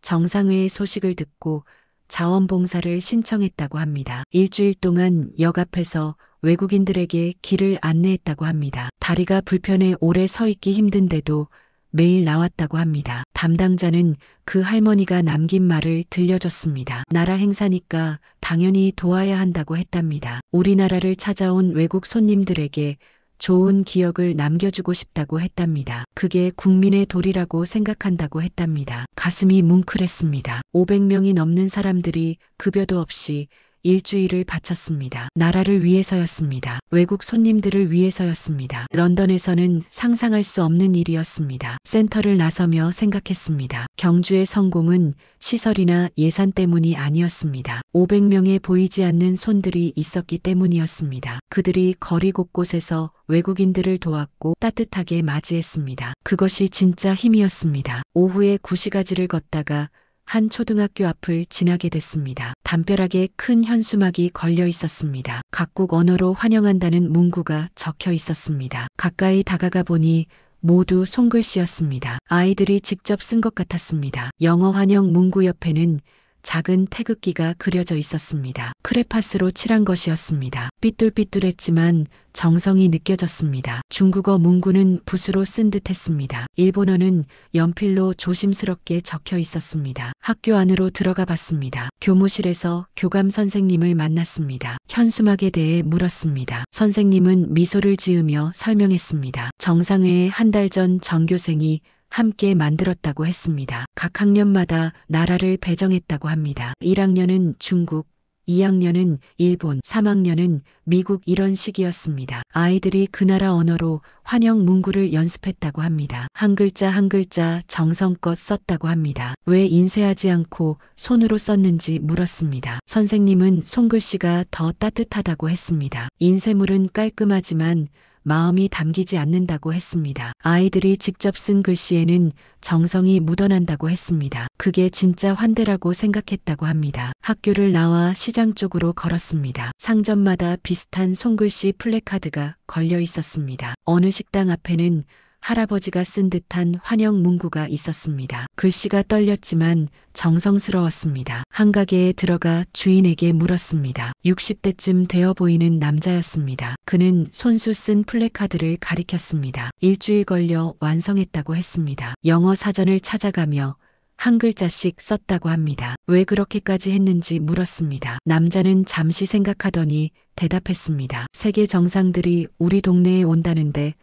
정상회의 소식을 듣고 자원봉사를 신청했다고 합니다. 일주일 동안 역 앞에서 외국인들에게 길을 안내했다고 합니다. 다리가 불편해 오래 서 있기 힘든데도 매일 나왔다고 합니다. 담당자는 그 할머니가 남긴 말을 들려줬습니다. 나라 행사니까 당연히 도와야 한다고 했답니다. 우리나라를 찾아온 외국 손님들에게 좋은 기억을 남겨주고 싶다고 했답니다. 그게 국민의 도리라고 생각한다고 했답니다. 가슴이 뭉클했습니다. 500명이 넘는 사람들이 급여도 없이 일주일을 바쳤습니다. 나라를 위해서였습니다. 외국 손님들을 위해서였습니다. 런던에서는 상상할 수 없는 일이었습니다. 센터를 나서며 생각했습니다. 경주의 성공은 시설이나 예산 때문이 아니었습니다. 500명의 보이지 않는 손들이 있었기 때문이었습니다. 그들이 거리 곳곳에서 외국인들을 도왔고 따뜻하게 맞이했습니다. 그것이 진짜 힘이었습니다. 오후에 구시가지를 걷다가 한 초등학교 앞을 지나게 됐습니다. 담벼락에 큰 현수막이 걸려 있었습니다. 각국 언어로 환영한다는 문구가 적혀 있었습니다. 가까이 다가가 보니 모두 손글씨였습니다. 아이들이 직접 쓴 것 같았습니다. 영어 환영 문구 옆에는 작은 태극기가 그려져 있었습니다. 크레파스로 칠한 것이었습니다. 삐뚤삐뚤했지만 정성이 느껴졌습니다. 중국어 문구는 붓으로 쓴 듯했습니다. 일본어는 연필로 조심스럽게 적혀 있었습니다. 학교 안으로 들어가 봤습니다. 교무실에서 교감 선생님을 만났습니다. 현수막에 대해 물었습니다. 선생님은 미소를 지으며 설명했습니다. 정상회에 한 달 전 전교생이 함께 만들었다고 했습니다. 각 학년마다 나라를 배정했다고 합니다. 1학년은 중국, 2학년은 일본, 3학년은 미국 이런 식이었습니다. 아이들이 그 나라 언어로 환영 문구를 연습했다고 합니다. 한 글자 한 글자 정성껏 썼다고 합니다. 왜 인쇄하지 않고 손으로 썼는지 물었습니다. 선생님은 손글씨가 더 따뜻하다고 했습니다. 인쇄물은 깔끔하지만 마음이 담기지 않는다고 했습니다. 아이들이 직접 쓴 글씨에는 정성이 묻어난다고 했습니다. 그게 진짜 환대라고 생각했다고 합니다. 학교를 나와 시장 쪽으로 걸었습니다. 상점마다 비슷한 손글씨 플래카드가 걸려 있었습니다. 어느 식당 앞에는 할아버지가 쓴 듯한 환영 문구가 있었습니다. 글씨가 떨렸지만 정성스러웠습니다. 한 가게에 들어가 주인에게 물었습니다. 60대쯤 되어 보이는 남자였습니다. 그는 손수 쓴 플래카드를 가리켰습니다. 일주일 걸려 완성했다고 했습니다. 영어 사전을 찾아가며 한 글자씩 썼다고 합니다. 왜 그렇게까지 했는지 물었습니다. 남자는 잠시 생각하더니 대답했습니다. 세계 정상들이 우리 동네에 온다는데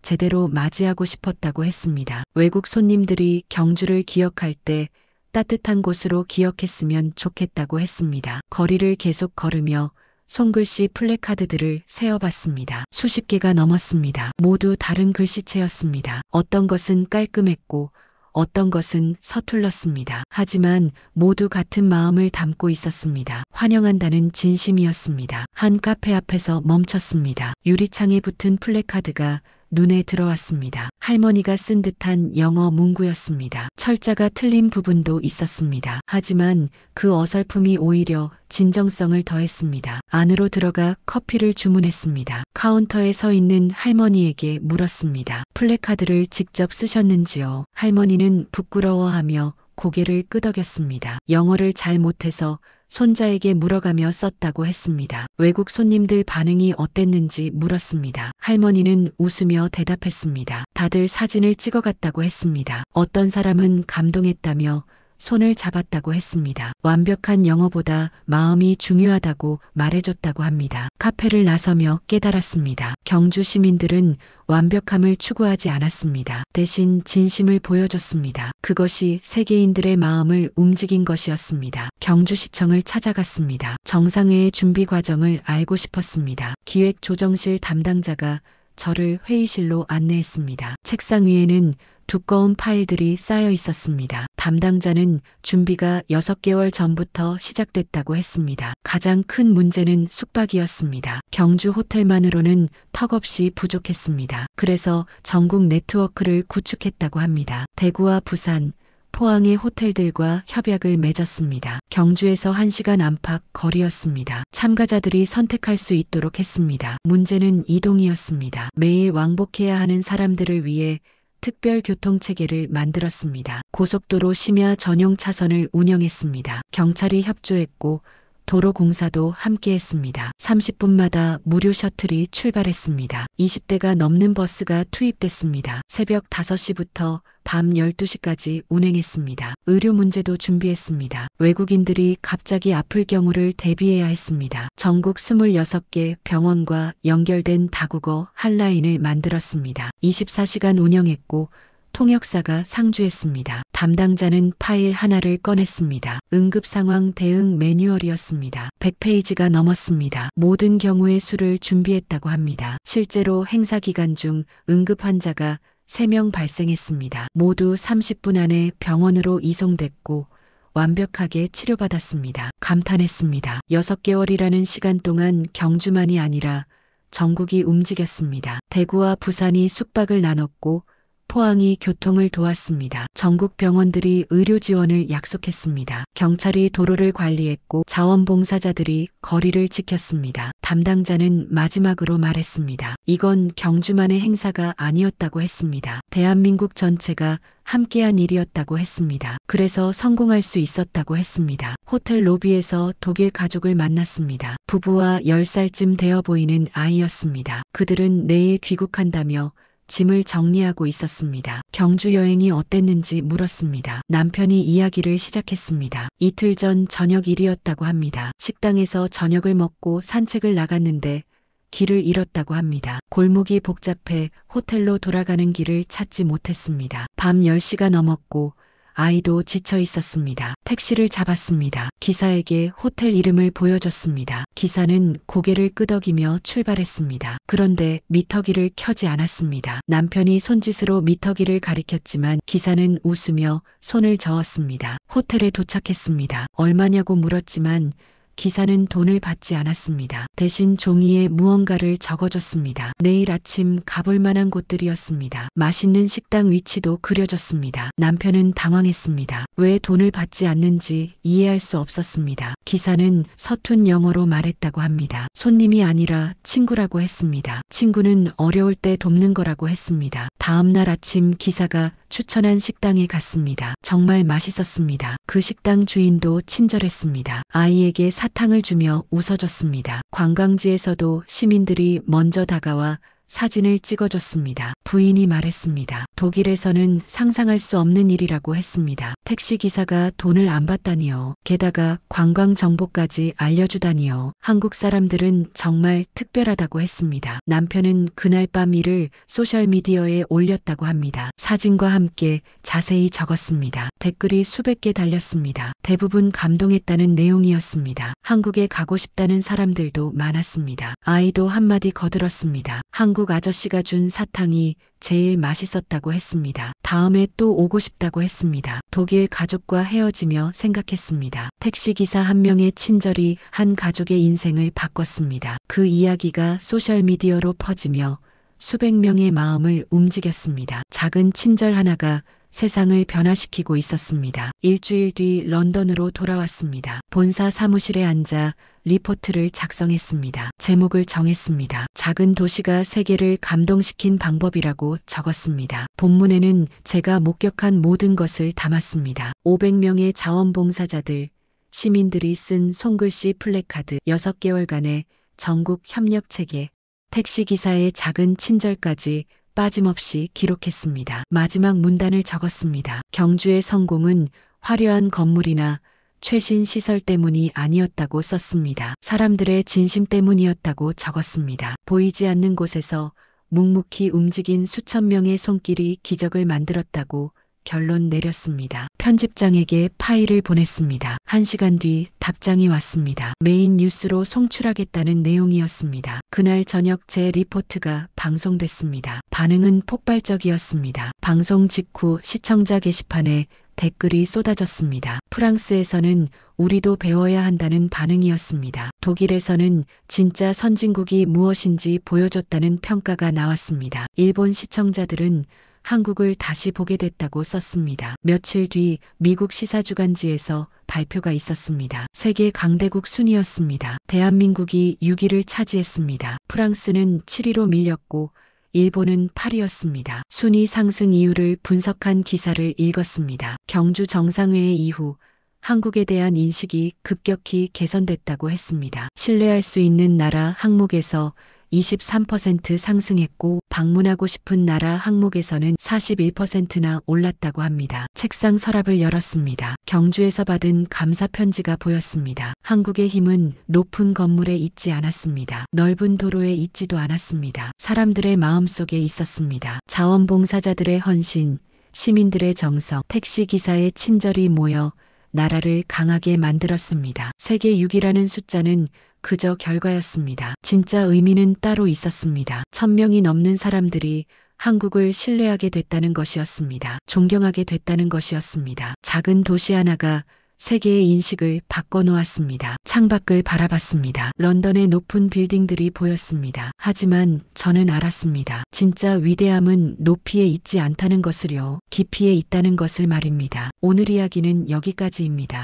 제대로 맞이하고 싶었다고 했습니다. 외국 손님들이 경주를 기억할 때 따뜻한 곳으로 기억했으면 좋겠다고 했습니다. 거리를 계속 걸으며 손글씨 플래카드들을 세어봤습니다. 수십 개가 넘었습니다. 모두 다른 글씨체였습니다. 어떤 것은 깔끔했고 어떤 것은 서툴렀습니다. 하지만 모두 같은 마음을 담고 있었습니다. 환영한다는 진심이었습니다. 한 카페 앞에서 멈췄습니다. 유리창에 붙은 플래카드가 눈에 들어왔습니다. 할머니가 쓴 듯한 영어 문구였습니다. 철자가 틀린 부분도 있었습니다. 하지만 그 어설픔이 오히려 진정성을 더했습니다. 안으로 들어가 커피를 주문했습니다. 카운터에 서 있는 할머니에게 물었습니다. 플래카드를 직접 쓰셨는지요? 할머니는 부끄러워하며 고개를 끄덕였습니다. 영어를 잘 못해서 손자에게 물어가며 썼다고 했습니다. 외국 손님들 반응이 어땠는지 물었습니다. 할머니는 웃으며 대답했습니다. 다들 사진을 찍어갔다고 했습니다. 어떤 사람은 감동했다며 손을 잡았다고 했습니다. 완벽한 영어보다 마음이 중요하다고 말해줬다고 합니다. 카페를 나서며 깨달았습니다. 경주 시민들은 완벽함을 추구하지 않았습니다. 대신 진심을 보여줬습니다. 그것이 세계인들의 마음을 움직인 것이었습니다. 경주시청을 찾아갔습니다. 정상회의 준비 과정을 알고 싶었습니다. 기획조정실 담당자가 저를 회의실로 안내했습니다. 책상 위에는 두꺼운 파일들이 쌓여 있었습니다. 담당자는 준비가 6개월 전부터 시작됐다고 했습니다. 가장 큰 문제는 숙박이었습니다. 경주 호텔만으로는 턱없이 부족했습니다. 그래서 전국 네트워크를 구축했다고 합니다. 대구와 부산, 포항의 호텔들과 협약을 맺었습니다. 경주에서 1시간 안팎 거리였습니다. 참가자들이 선택할 수 있도록 했습니다. 문제는 이동이었습니다. 매일 왕복해야 하는 사람들을 위해 특별 교통체계를 만들었습니다. 고속도로 심야 전용 차선을 운영했습니다. 경찰이 협조했고 도로공사도 함께했습니다. 30분마다 무료 셔틀이 출발했습니다. 20대가 넘는 버스가 투입됐습니다. 새벽 5시부터 밤 12시까지 운행했습니다. 의료 문제도 준비했습니다. 외국인들이 갑자기 아플 경우를 대비해야 했습니다. 전국 26개 병원과 연결된 다국어 핫라인을 만들었습니다. 24시간 운영했고 통역사가 상주했습니다. 담당자는 파일 하나를 꺼냈습니다. 응급상황 대응 매뉴얼이었습니다. 100페이지가 넘었습니다. 모든 경우의 수를 준비했다고 합니다. 실제로 행사 기간 중 응급 환자가 3명 발생했습니다. 모두 30분 안에 병원으로 이송됐고 완벽하게 치료받았습니다. 감탄했습니다. 6개월이라는 시간 동안 경주만이 아니라 전국이 움직였습니다. 대구와 부산이 숙박을 나눴고 포항이 교통을 도왔습니다. 전국 병원들이 의료 지원을 약속했습니다. 경찰이 도로를 관리했고 자원봉사자들이 거리를 지켰습니다. 담당자는 마지막으로 말했습니다. 이건 경주만의 행사가 아니었다고 했습니다. 대한민국 전체가 함께한 일이었다고 했습니다. 그래서 성공할 수 있었다고 했습니다. 호텔 로비에서 독일 가족을 만났습니다. 부부와 10살쯤 되어 보이는 아이였습니다. 그들은 내일 귀국한다며 짐을 정리하고 있었습니다. 경주 여행이 어땠는지 물었습니다. 남편이 이야기를 시작했습니다. 이틀 전 저녁 일이었다고 합니다. 식당에서 저녁을 먹고 산책을 나갔는데 길을 잃었다고 합니다. 골목이 복잡해 호텔로 돌아가는 길을 찾지 못했습니다. 밤 10시가 넘었고 아이도 지쳐 있었습니다. 택시를 잡았습니다. 기사에게 호텔 이름을 보여줬습니다. 기사는 고개를 끄덕이며 출발했습니다. 그런데 미터기를 켜지 않았습니다. 남편이 손짓으로 미터기를 가리켰지만 기사는 웃으며 손을 저었습니다. 호텔에 도착했습니다. 얼마냐고 물었지만 기사는 돈을 받지 않았습니다. 대신 종이에 무언가를 적어줬습니다. 내일 아침 가볼 만한 곳들이었습니다. 맛있는 식당 위치도 그려졌습니다. 남편은 당황했습니다. 왜 돈을 받지 않는지 이해할 수 없었습니다. 기사는 서툰 영어로 말했다고 합니다. 손님이 아니라 친구라고 했습니다. 친구는 어려울 때 돕는 거라고 했습니다. 다음 날 아침 기사가 추천한 식당에 갔습니다. 정말 맛있었습니다. 그 식당 주인도 친절했습니다. 아이에게 사탕을 주며 웃어줬습니다. 관광지에서도 시민들이 먼저 다가와 사진을 찍어줬습니다. 부인이 말했습니다. 독일에서는 상상할 수 없는 일이라고 했습니다. 택시기사가 돈을 안 받다니요. 게다가 관광 정보까지 알려주다니요. 한국 사람들은 정말 특별하다고 했습니다. 남편은 그날 밤 일을 소셜미디어에 올렸다고 합니다. 사진과 함께 자세히 적었습니다. 댓글이 수백 개 달렸습니다. 대부분 감동했다는 내용이었습니다. 한국에 가고 싶다는 사람들도 많았습니다. 아이도 한마디 거들었습니다. 한국 아저씨가 준 사탕이 제일 맛있었다고 했습니다. 다음에 또 오고 싶다고 했습니다. 독일 가족과 헤어지며 생각했습니다. 택시기사 한 명의 친절이 한 가족의 인생을 바꿨습니다. 그 이야기가 소셜미디어로 퍼지며 수백 명의 마음을 움직였습니다. 작은 친절 하나가 세상을 변화시키고 있었습니다. 일주일 뒤 런던으로 돌아왔습니다. 본사 사무실에 앉아 리포트를 작성했습니다. 제목을 정했습니다. 작은 도시가 세계를 감동시킨 방법이라고 적었습니다. 본문에는 제가 목격한 모든 것을 담았습니다. 500명의 자원봉사자들, 시민들이 쓴 손글씨 플래카드, 6개월간의 전국 협력체계, 택시기사의 작은 친절까지 빠짐없이 기록했습니다. 마지막 문단을 적었습니다. 경주의 성공은 화려한 건물이나 최신 시설 때문이 아니었다고 썼습니다. 사람들의 진심 때문이었다고 적었습니다. 보이지 않는 곳에서 묵묵히 움직인 수천 명의 손길이 기적을 만들었다고 결론 내렸습니다. 편집장에게 파일을 보냈습니다. 1시간 뒤 답장이 왔습니다. 메인 뉴스로 송출하겠다는 내용이었습니다. 그날 저녁 제 리포트가 방송됐습니다. 반응은 폭발적이었습니다. 방송 직후 시청자 게시판에 댓글이 쏟아졌습니다. 프랑스에서는 우리도 배워야 한다는 반응이었습니다. 독일에서는 진짜 선진국이 무엇인지 보여줬다는 평가가 나왔습니다. 일본 시청자들은 한국을 다시 보게 됐다고 썼습니다. 며칠 뒤 미국 시사주간지에서 발표가 있었습니다. 세계 강대국 순위였습니다. 대한민국이 6위를 차지했습니다. 프랑스는 7위로 밀렸고 일본은 8위였습니다. 순위 상승 이유를 분석한 기사를 읽었습니다. 경주 정상회의 이후 한국에 대한 인식이 급격히 개선됐다고 했습니다. 신뢰할 수 있는 나라 항목에서 23% 상승했고 방문하고 싶은 나라 항목에서는 41%나 올랐다고 합니다. 책상 서랍을 열었습니다. 경주에서 받은 감사 편지가 보였습니다. 한국의 힘은 높은 건물에 있지 않았습니다. 넓은 도로에 있지도 않았습니다. 사람들의 마음속에 있었습니다. 자원봉사자들의 헌신, 시민들의 정성, 택시 기사의 친절이 모여 나라를 강하게 만들었습니다. 세계 6이라는 숫자는 그저 결과였습니다. 진짜 의미는 따로 있었습니다. 1000명이 넘는 사람들이 한국을 신뢰하게 됐다는 것이었습니다. 존경하게 됐다는 것이었습니다. 작은 도시 하나가 세계의 인식을 바꿔놓았습니다. 창밖을 바라봤습니다. 런던의 높은 빌딩들이 보였습니다. 하지만 저는 알았습니다. 진짜 위대함은 높이에 있지 않다는 것을요, 깊이에 있다는 것을 말입니다. 오늘 이야기는 여기까지입니다.